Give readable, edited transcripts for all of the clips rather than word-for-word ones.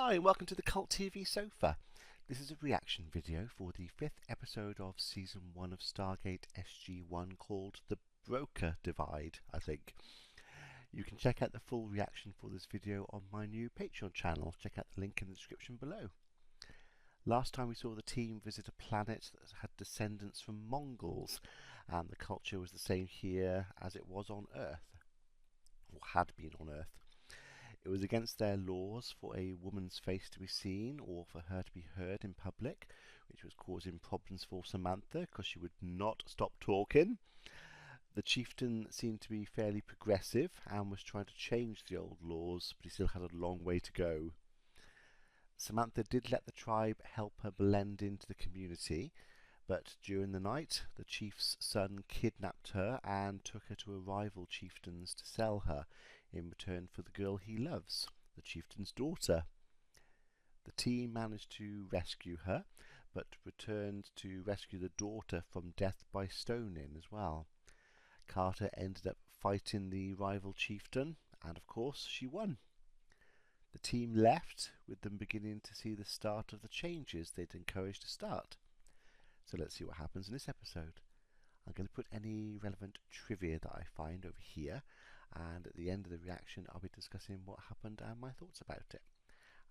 Hi and welcome to the Cult TV Sofa. This is a reaction video for the 5th episode of Season 1 of Stargate SG1 called The Broca Divide, I think. You can check out the full reaction for this video on my new Patreon channel. Check out the link in the description below. Last time we saw the team visit a planet that had descendants from Mongols, and the culture was the same here as it was on Earth, or had been on Earth. It was against their laws for a woman's face to be seen or for her to be heard in public, which was causing problems for Samantha because she would not stop talking. The chieftain seemed to be fairly progressive and was trying to change the old laws, but he still had a long way to go. Samantha did let the tribe help her blend into the community, but during the night the chief's son kidnapped her and took her to a rival chieftain's to sell her in return for the girl he loves, the chieftain's daughter. The team managed to rescue her, but returned to rescue the daughter from death by stoning as well. Carter ended up fighting the rival chieftain, and of course she won. The team left, with them beginning to see the start of the changes they'd encouraged to start. So let's see what happens in this episode. I'm going to put any relevant trivia that I find over here, and at the end of the reaction I'll be discussing what happened and my thoughts about it.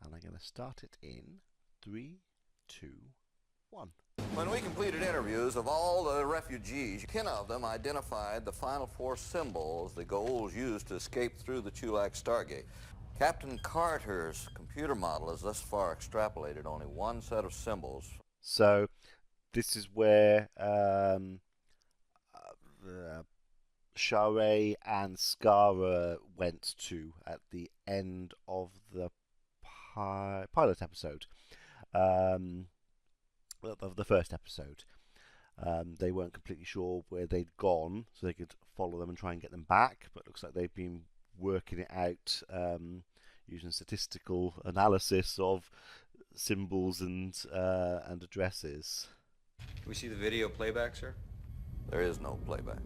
And I'm going to start it in 3, 2, 1. When we completed interviews of all the refugees, 10 of them identified the final 4 symbols the ghouls used to escape through the Chulak Stargate. Captain Carter's computer model has thus far extrapolated only one set of symbols. So this is where Share and Skara went to at the end of the pilot episode, of the first episode. They weren't completely sure where they'd gone, so they could follow them and try and get them back, but it looks like they've been working it out using statistical analysis of symbols and addresses. Can we see the video playback, sir? There is no playback.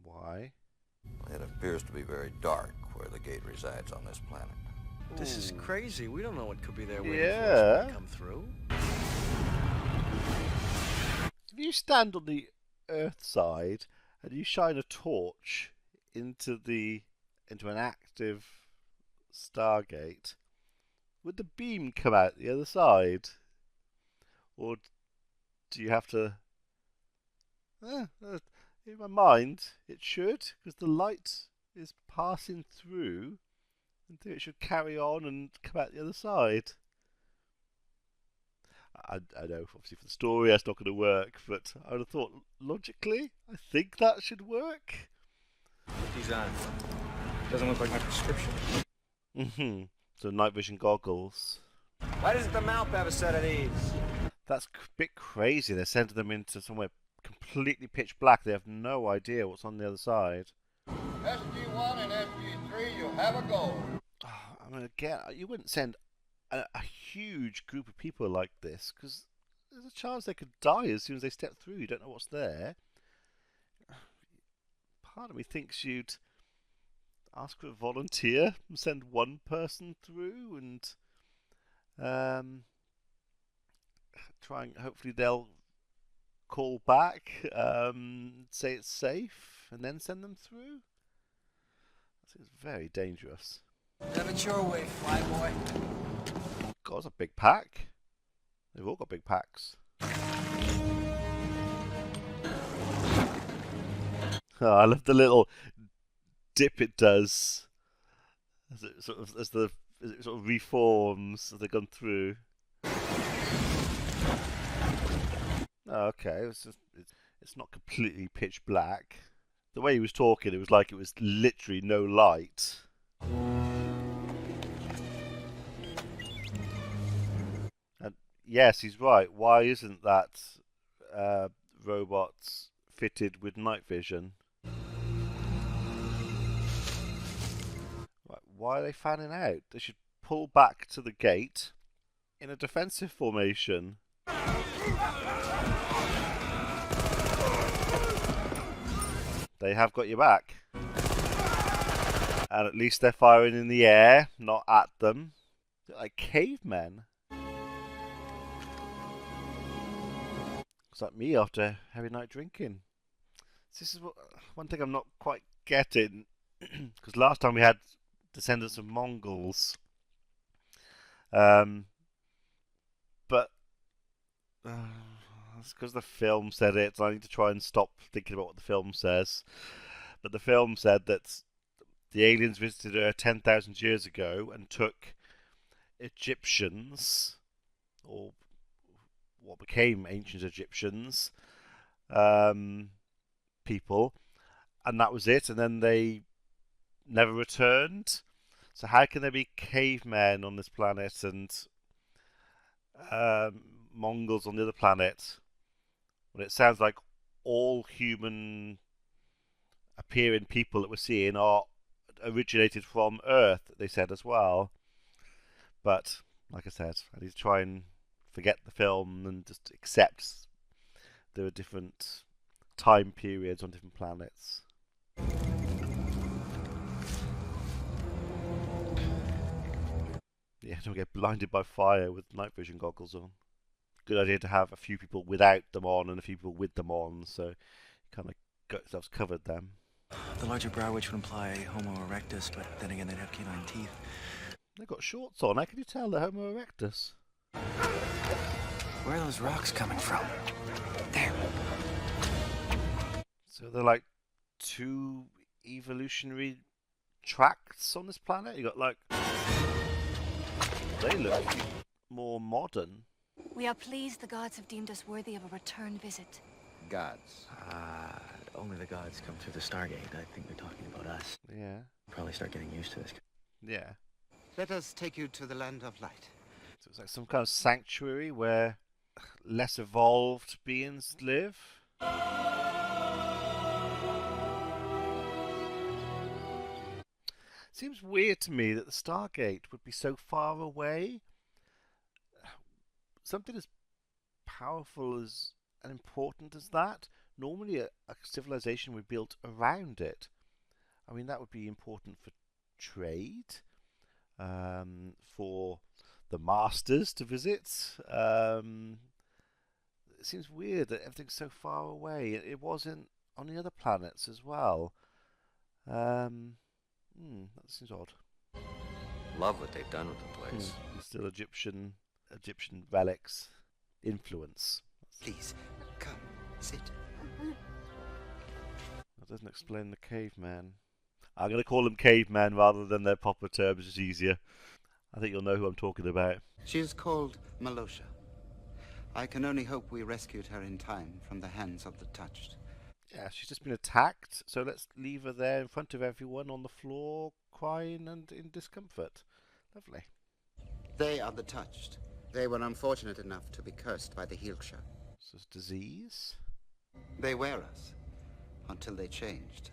Why? It appears to be very dark where the gate resides on this planet. This is crazy. We don't know what could be there waiting for us when we come through. If you stand on the Earth side and you shine a torch into an active Stargate, would the beam come out the other side? Or do you have to... in my mind, it should, because the light is passing through, and it should carry on and come out the other side. I know, obviously for the story that's not going to work, but I would have thought, logically, I think that should work. Put these on. Doesn't look like my prescription. So night vision goggles. Why doesn't the mouth have a set of these? That's a bit crazy. They're sending them into somewhere completely pitch black. They have no idea what's on the other side. SG1 and SG3, you have a go. I mean, again, you wouldn't send a huge group of people like this, because there's a chance they could die as soon as they step through. You don't know what's there. Part of me thinks you'd ask for a volunteer and send one person through and try and hopefully they'll call back, say it's safe, and then send them through. That seems very dangerous. Have it your way, flyboy. God, it's a big pack. They've all got big packs. Oh, I love the little dip it does as it sort of reforms as they've gone through. Oh, okay, it's not completely pitch black. The way he was talking, it was like it was literally no light. And yes, he's right. Why isn't that robot fitted with night vision? Right, why are they fanning out? They should pull back to the gate in a defensive formation. They have got your back. And at least they're firing in the air, not at them. They're like cavemen. It's like me after heavy night drinking. This is one thing I'm not quite getting. Because last time we had descendants of Mongols. But it's because the film said it, so I need to try and stop thinking about what the film says. But the film said that the aliens visited Earth 10,000 years ago and took Egyptians, or what became ancient Egyptians, people, and that was it, and then they never returned. So how can there be cavemen on this planet and Mongols on the other planet when it sounds like all human appearing people that we're seeing are originated from Earth, they said as well. But like I said, I need to try and forget the film and just accept there are different time periods on different planets. Yeah, don't get blinded by fire with night vision goggles on. Good idea to have a few people without them on and a few people with them on, so you kind of got yourselves covered then. The larger brow which would imply Homo erectus, but then again they'd have canine teeth. They've got shorts on. How can you tell they're Homo erectus? Where are those rocks coming from? There. So they're like two evolutionary tracts on this planet. You got like, they look more modern. We are pleased the gods have deemed us worthy of a return visit. Gods. Only the gods come through the Stargate. I think they're talking about us. Yeah. Probably start getting used to this. Yeah. Let us take you to the land of light. So it's like some kind of sanctuary where less evolved beings live. Seems weird to me that the Stargate would be so far away. Something as powerful as and important as that, normally a civilization would be built around it. I mean, that would be important for trade, for the masters to visit. It seems weird that everything's so far away. It wasn't on the other planets as well. That seems odd. Love what they've done with the place. Still Egyptian relics influence. Please, come, sit. That doesn't explain the caveman. I'm going to call them cavemen rather than their proper terms. It's easier. I think you'll know who I'm talking about. She is called Malosha. I can only hope we rescued her in time from the hands of the touched. Yeah, she's just been attacked, so let's leave her there in front of everyone on the floor, crying and in discomfort. Lovely. They are the touched. They were unfortunate enough to be cursed by the Hilksha. So it's disease? They wear us, until they changed.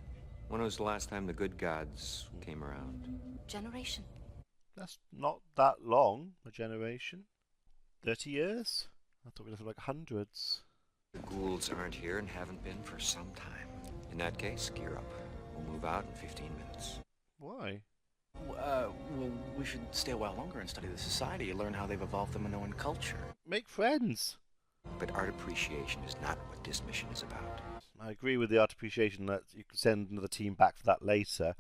When was the last time the good gods came around? Generation. That's not that long, a generation. 30 years? I thought we'd have like hundreds. The ghouls aren't here and haven't been for some time. In that case, gear up. We'll move out in 15 minutes. Why? Well, we should stay a while longer and study the society, learn how they've evolved the Minoan culture. Make friends. But art appreciation is not what this mission is about. I agree with the art appreciation that you can send another team back for that later.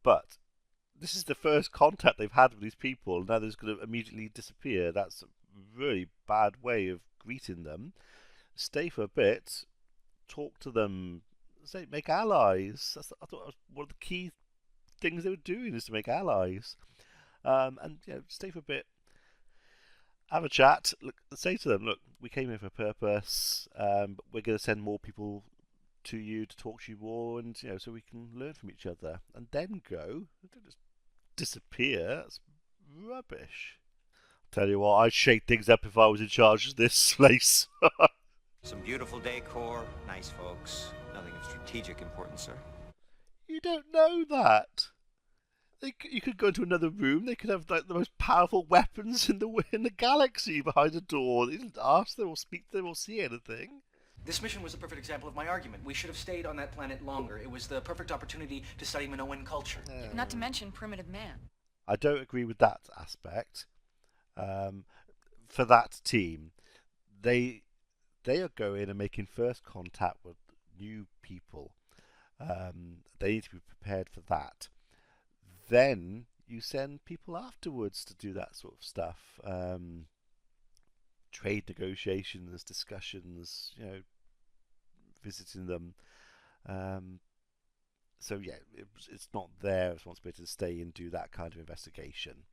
But this is the first contact they've had with these people. Now they're just going to immediately disappear. That's a really bad way of greeting them. Stay for a bit, talk to them, say make allies. I thought that was one of the key things they were doing is to make allies. And stay for a bit, have a chat. Look, say to them, look, we came here for a purpose, but we're going to send more people to you to talk to you more, and so we can learn from each other. And then go. Don't just disappear. That's rubbish. Tell you what, I'd shake things up if I was in charge of this place. Some beautiful decor, nice folks. Nothing of strategic importance, sir. You don't know that. You could go into another room. They could have like the most powerful weapons in the galaxy behind a door. They didn't ask them or speak to them or see anything. This mission was a perfect example of my argument. We should have stayed on that planet longer. It was the perfect opportunity to study Minoan culture. Not to mention primitive man. I don't agree with that aspect. For that team, they are going and making first contact with new people. They need to be prepared for that. Then you send people afterwards to do that sort of stuff. Trade negotiations, discussions, visiting them. So yeah, it's not their responsibility to stay and do that kind of investigation.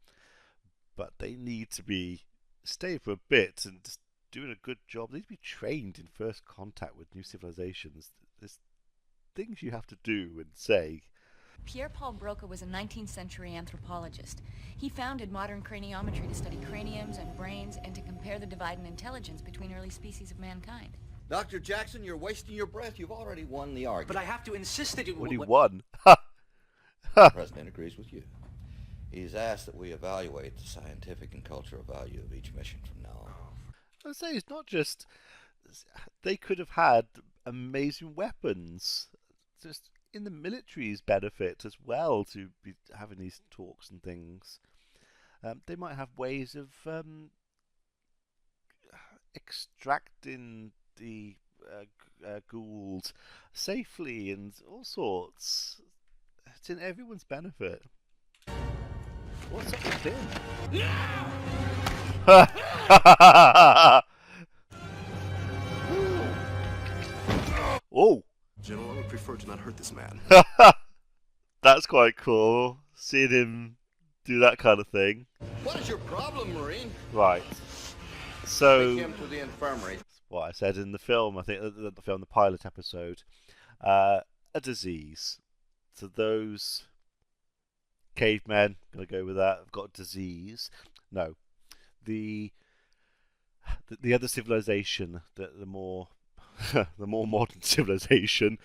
But they need to be stay for a bit and just doing a good job. They need to be trained in first contact with new civilizations. There's things you have to do and say. Pierre-Paul Broca was a 19th century anthropologist. He founded modern craniometry to study craniums and brains and to compare the divide in intelligence between early species of mankind. Dr. Jackson, you're wasting your breath. You've already won the argument. But I have to insist that you... What he won? The President agrees with you. He's asked that we evaluate the scientific and cultural value of each mission from now on. I say it's not just... They could have had amazing weapons. Just in the military's benefit as well to be having these talks and things. They might have ways of extracting the Gould safely and all sorts. It's in everyone's benefit. What's up with him? Oh! General, I would prefer to not hurt this man. That's quite cool. Seeing him do that kind of thing. What is your problem, Marine? Right. So... Take him to the infirmary. What I said in the film, I think the pilot episode, a disease. So those cavemen, gonna go with that, have got a disease. No, the other civilization, the more the more modern civilization,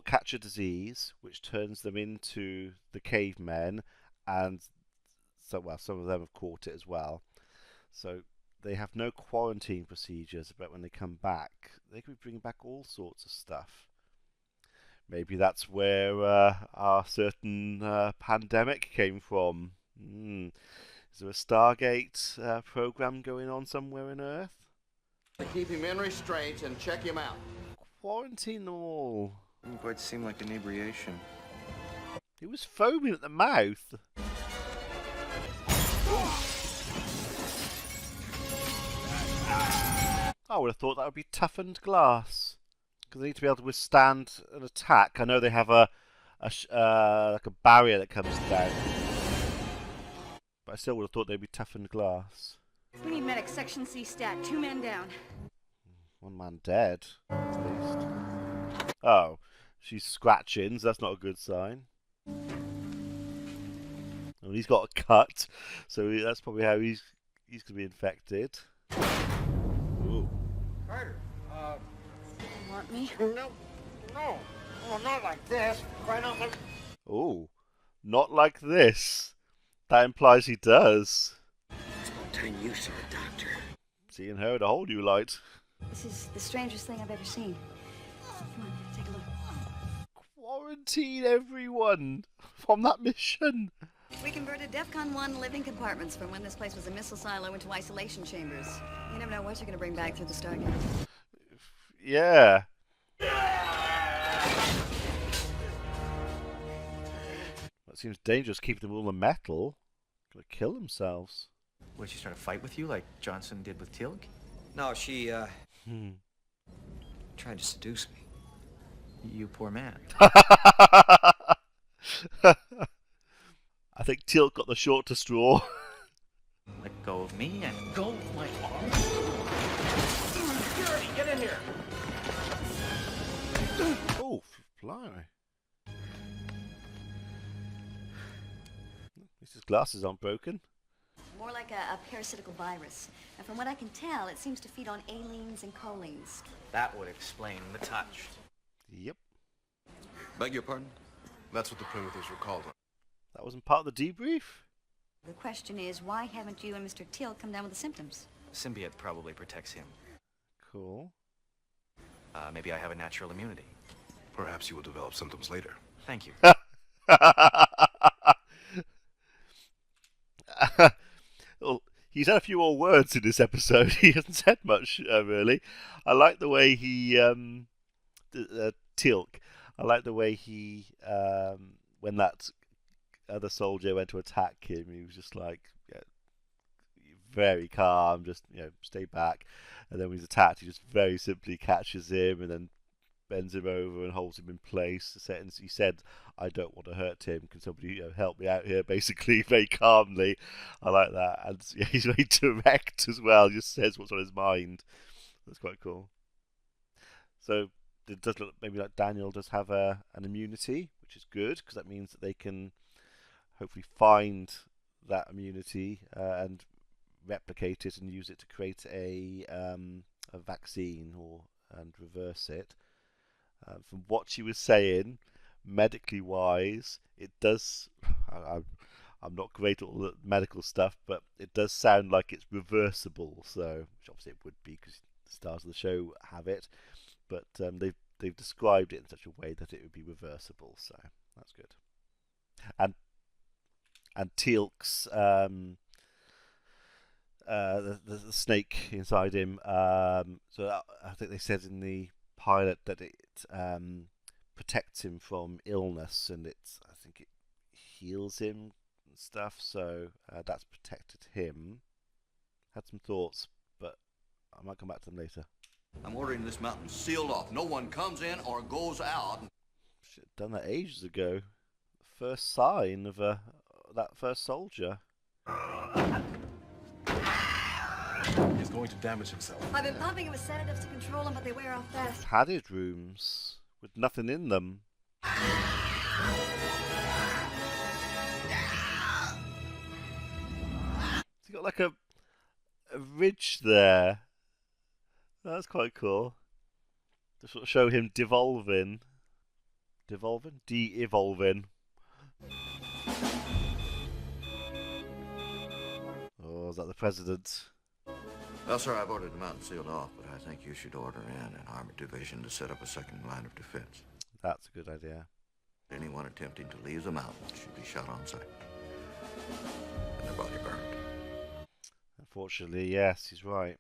catch a disease which turns them into the cavemen, and some of them have caught it as well. So they have no quarantine procedures, but when they come back, they could be bringing back all sorts of stuff. Maybe that's where our certain pandemic came from. Is there a Stargate program going on somewhere on Earth? Keep him in restraint and check him out. Quarantine them all. Didn't quite seem like inebriation. He was foaming at the mouth. I would have thought that would be toughened glass, because they need to be able to withstand an attack. I know they have like a barrier that comes down, but I still would have thought they'd be toughened glass. We need medic, section C stat, 2 men down. One man dead, at least. Oh, she's scratching, so that's not a good sign. Well, he's got a cut, so that's probably how he's going to be infected. Ooh. Carter, You want me? no. Oh, not like this. Right on my... Oh, not like this. That implies he does. It's about time you saw a doctor. Seeing her in a whole new light. This is the strangest thing I've ever seen. Come on, take a look. Quarantine everyone from that mission. We converted DEFCON 1 living compartments from when this place was a missile silo into isolation chambers. You never know what you're going to bring back through the Stargate. Yeah. That seems dangerous, keeping them all in metal. Gonna kill themselves. Would she start a fight with you like Johnson did with Teal'c? No, she, tried to seduce me. You poor man. I think Teal'c got the shorter straw. Let go of me and go with my arm. Security, get in here. Oh, blimey. At least his glasses aren't broken. More like a parasitical virus. And from what I can tell, it seems to feed on alines and cholines. That would explain the touch. Yep. Beg your pardon? That's what the primitives were called. That wasn't part of the debrief? The question is, why haven't you and Mr. Teal'c come down with the symptoms? Symbiote probably protects him. Cool. Maybe I have a natural immunity. Perhaps you will develop symptoms later. Thank you. Well, he's had a few more words in this episode. He hasn't said much, really. I like the way he, Teal'c. I like the way he, when that other soldier went to attack him, he was just like, yeah, very calm, just stay back. And then when he's attacked, he just very simply catches him and then bends him over and holds him in place. He said, "I don't want to hurt him. Can somebody help me out here?" Basically, very calmly. I like that, and yeah, he's very direct as well. He just says what's on his mind. That's quite cool. So it does look maybe like Daniel does have an immunity, which is good because that means that they can hopefully find that immunity and replicate it and use it to create a vaccine and reverse it. From what she was saying, medically wise, it does. I'm not great at all the medical stuff, but it does sound like it's reversible. So, which obviously it would be because the stars of the show have it, but they've described it in such a way that it would be reversible. So that's good. And Teal'c's the snake inside him. So I think they said in the pilot that it protects him from illness, and I think it heals him and stuff. So that's protected him. Had some thoughts, but I might come back to them later. I'm ordering this mountain sealed off. No one comes in or goes out. Should have done that ages ago. The first sign of that first soldier. He's going to damage himself. I've been pumping him with sedatives to control him, but they wear off fast. Padded rooms with nothing in them. He's got like a ridge there. That's quite cool. To sort of show him de-evolving. Oh, is that the president? Well, sir, I've ordered the mountain sealed off, but I think you should order in an armored division to set up a second line of defense. That's a good idea. Anyone attempting to leave the mountain should be shot on sight and their body burned. Unfortunately, yes, he's right.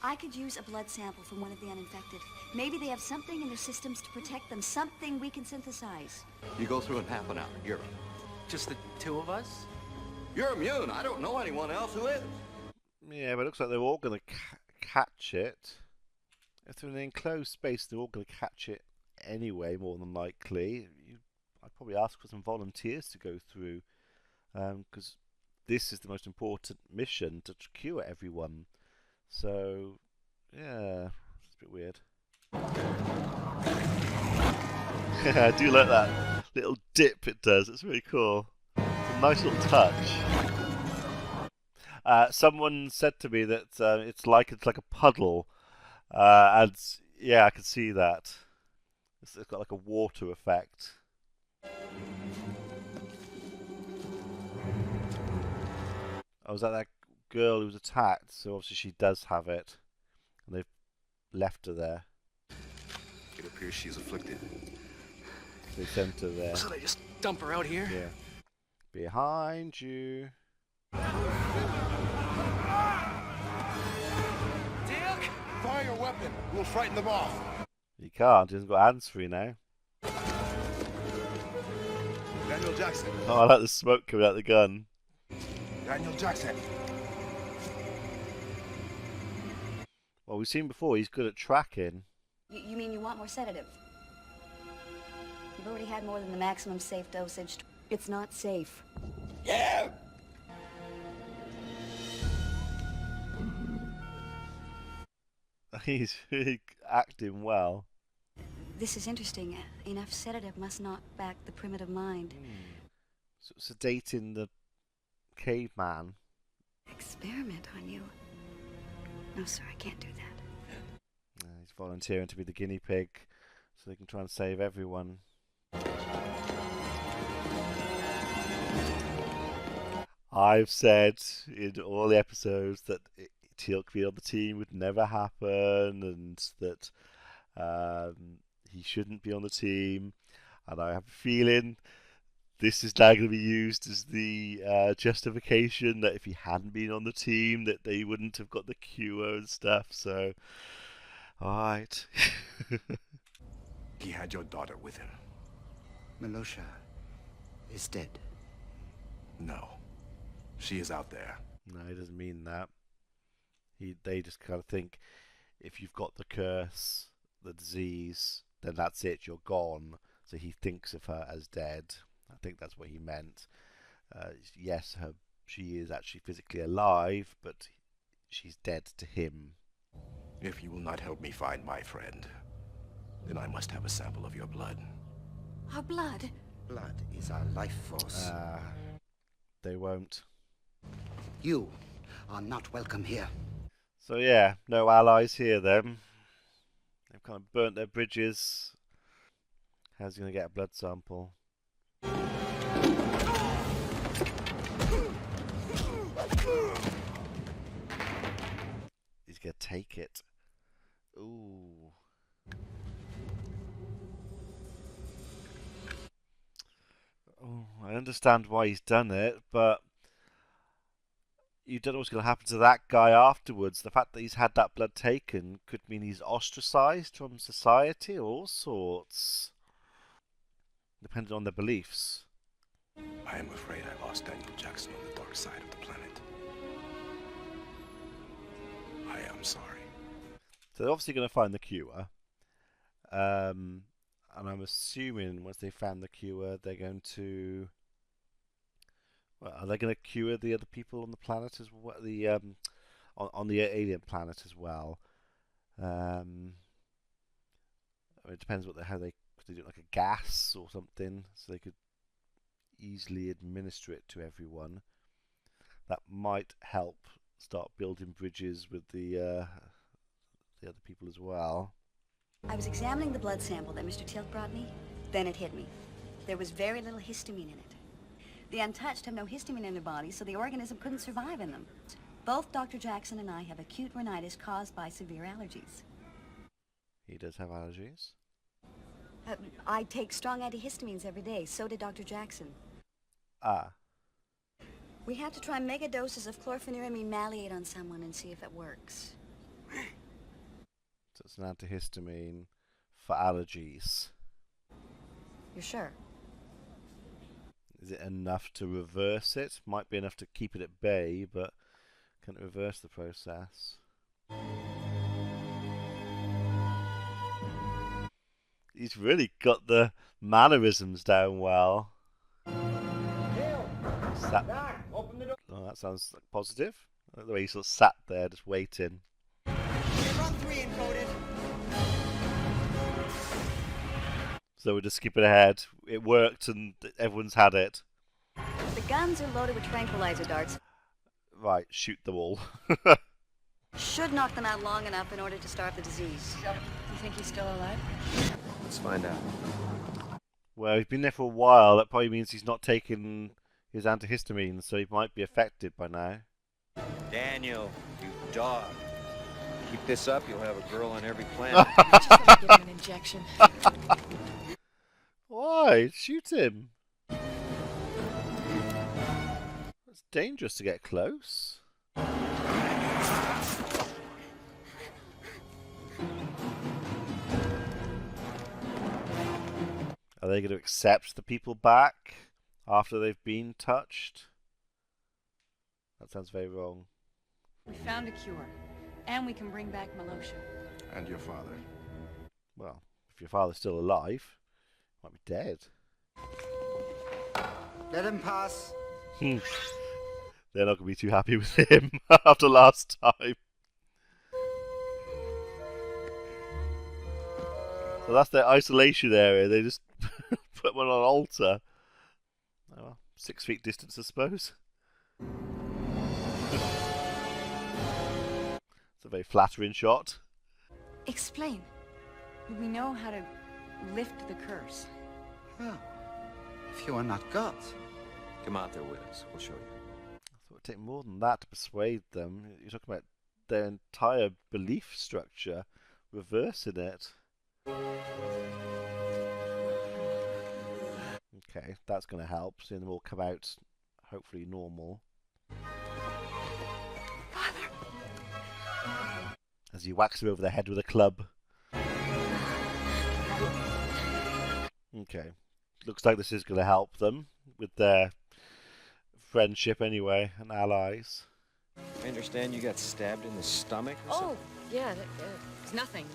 I could use a blood sample from one of the uninfected. Maybe they have something in their systems to protect them, something we can synthesize. You go through in half an hour. You're Just the two of us? You're immune. I don't know anyone else who is. Yeah, but it looks like they're all going to catch it. If they're in an enclosed space, they're all going to catch it anyway, more than likely. I'd probably ask for some volunteers to go through, because this is the most important mission, to cure everyone. So, yeah, it's a bit weird. I do like that little dip it does. It's really cool. It's a nice little touch. Someone said to me that it's like a puddle, and yeah, I can see that. It's got like a water effect. Oh, was that girl who was attacked? So obviously she does have it, and they've left her there. It appears she's afflicted. They sent her there. So they just dump her out here? Yeah. Behind you. Dick! Fire your weapon. We'll frighten them off. He can't. He hasn't got hands free now. Daniel Jackson. Oh, I like the smoke coming out the gun. Daniel Jackson. Well, we've seen before, he's good at tracking. You mean you want more sedative? You've already had more than the maximum safe dosage. It's not safe. Yeah! He's really acting well. This is interesting. Enough sedative must knock back the primitive mind. So sedating the caveman. Experiment on you? No, sir, I can't do that. He's volunteering to be the guinea pig so they can try and save everyone. I've said in all the episodes that Teal'c being on the team would never happen, and that he shouldn't be on the team. And I have a feeling this is now going to be used as the justification that if he hadn't been on the team, that they wouldn't have got the cure and stuff. So, all right. He had your daughter with him. Milosha is dead. No. She is out there. No, he doesn't mean that. They just kind of think if you've got the curse, the disease, then that's it, you're gone. So he thinks of her as dead. I think that's what he meant. Yes, she is actually physically alive, but she's dead to him. If you will not help me find my friend, then I must have a sample of your blood. Our blood? Blood is our life force. They won't. You are not welcome here. So yeah, no allies here then. They've kind of burnt their bridges. How's he going to get a blood sample? He's going to take it. Ooh. Oh, I understand why he's done it, but you don't know what's going to happen to that guy afterwards. The fact that he's had that blood taken could mean he's ostracized from society, all sorts. Depending on their beliefs. I am afraid I lost Daniel Jackson on the dark side of the planet. I am sorry. So they're obviously going to find the cure. And I'm assuming once they found the cure, they're going to... Well, are they going to cure the other people on the planet as well? On the alien planet as well? I mean, it depends how they... Could they do it like a gas or something, so they could easily administer it to everyone. That might help start building bridges with the other people as well. I was examining the blood sample that Mr. Tilt brought me. Then it hit me. There was very little histamine in it. The untouched have no histamine in their bodies, so the organism couldn't survive in them. Both Dr. Jackson and I have acute rhinitis caused by severe allergies. He does have allergies? I take strong antihistamines every day. So did Dr. Jackson. Ah. We have to try mega doses of chlorpheniramine maleate on someone and see if it works. So it's an antihistamine for allergies. You're sure? Is it enough to reverse it? Might be enough to keep it at bay, but can it reverse the process? He's really got the mannerisms down well. Oh, that sounds like positive. I like the way he sort of sat there just waiting. So we're just skipping ahead. It worked and everyone's had it. The guns are loaded with tranquilizer darts. Right, shoot them all. Should knock them out long enough in order to starve the disease. You think he's still alive? Let's find out. Well, he's been there for a while. That probably means he's not taking his antihistamine, so he might be affected by now. Daniel, you dog. Keep this up, you'll have a girl on every planet. Just let me give him an injection. Why? Shoot him. It's dangerous to get close. Are they going to accept the people back after they've been touched? That sounds very wrong. We found a cure. And we can bring back Milosha. And your father. Well, if your father's still alive, he might be dead. Let him pass. They're not going to be too happy with him after last time. So that's their isolation area. They just put one on an altar. Oh, well, 6 feet distance, I suppose. It's a very flattering shot. Explain. We know how to lift the curse. Well, if you are not gods. Come out there with us. We'll show you. I thought it'd take more than that to persuade them. You're talking about their entire belief structure, reversing it. Okay, that's going to help. Seeing them all come out, hopefully normal. As you whacks him over the head with a club. Okay, looks like this is going to help them with their friendship anyway, and allies. I understand you got stabbed in the stomach or something? Yeah, it's nothing.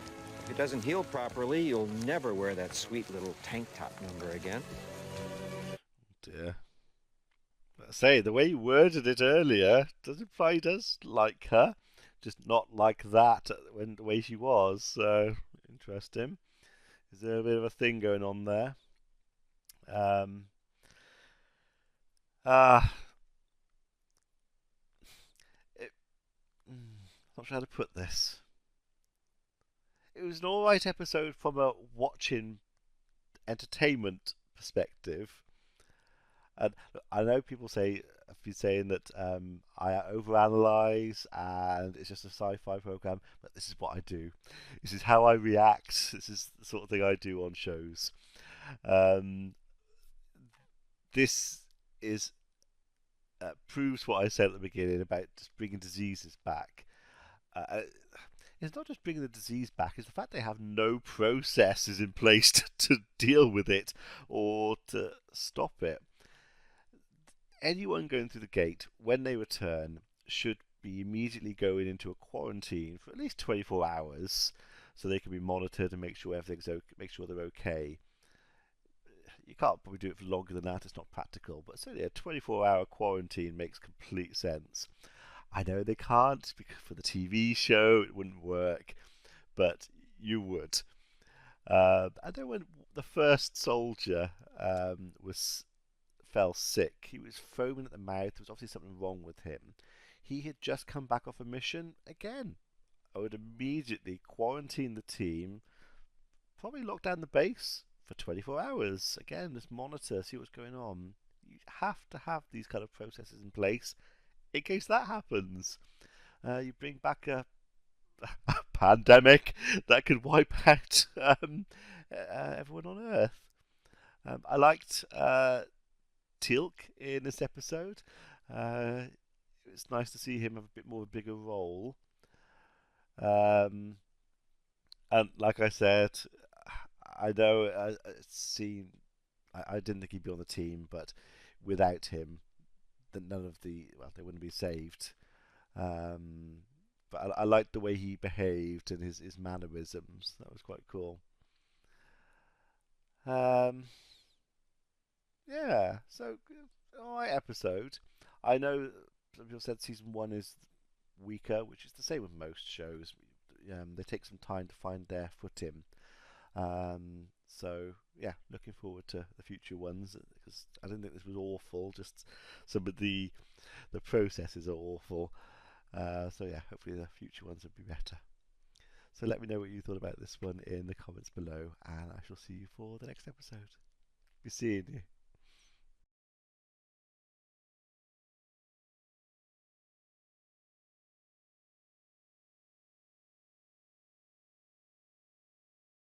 If it doesn't heal properly, you'll never wear that sweet little tank top number again. Dear. I say, the way you worded it earlier does imply he does like her, just not like that when the way she was. So interesting. Is there a bit of a thing going on there? Not sure how to put this. It was an alright episode from a watching entertainment perspective. And I know people have been saying that I overanalyze and it's just a sci-fi program, but this is what I do. This is how I react. This is the sort of thing I do on shows. This is proves what I said at the beginning about just bringing diseases back. It's not just bringing the disease back, it's the fact they have no processes in place to deal with it or to stop it. Anyone going through the gate, when they return, should be immediately going into a quarantine for at least 24 hours so they can be monitored and make sure everything's okay, make sure they're okay. You can't probably do it for longer than that, it's not practical, but certainly a 24-hour quarantine makes complete sense. I know they can't, because for the TV show it wouldn't work, but you would. I know when the first soldier fell sick, he was foaming at the mouth, there was obviously something wrong with him. He had just come back off a mission again. I would immediately quarantine the team, probably lock down the base for 24 hours. Again, just monitor, see what's going on. You have to have these kind of processes in place in case that happens. You bring back a pandemic that could wipe out everyone on Earth. I liked Teal'c in this episode. It's nice to see him have a bit more of a bigger role. And like I said, I know I didn't think he'd be on the team, but without him, they wouldn't be saved. But I liked the way he behaved and his mannerisms. That was quite cool. Yeah, so alright episode. I know some people said season 1 is weaker, which is the same with most shows. They take some time to find their footing. So yeah, looking forward to the future ones, because I didn't think this was awful. Just some of the processes are awful. So yeah, hopefully the future ones will be better. So let me know what you thought about this one in the comments below, and I shall see you for the next episode. Be seeing you.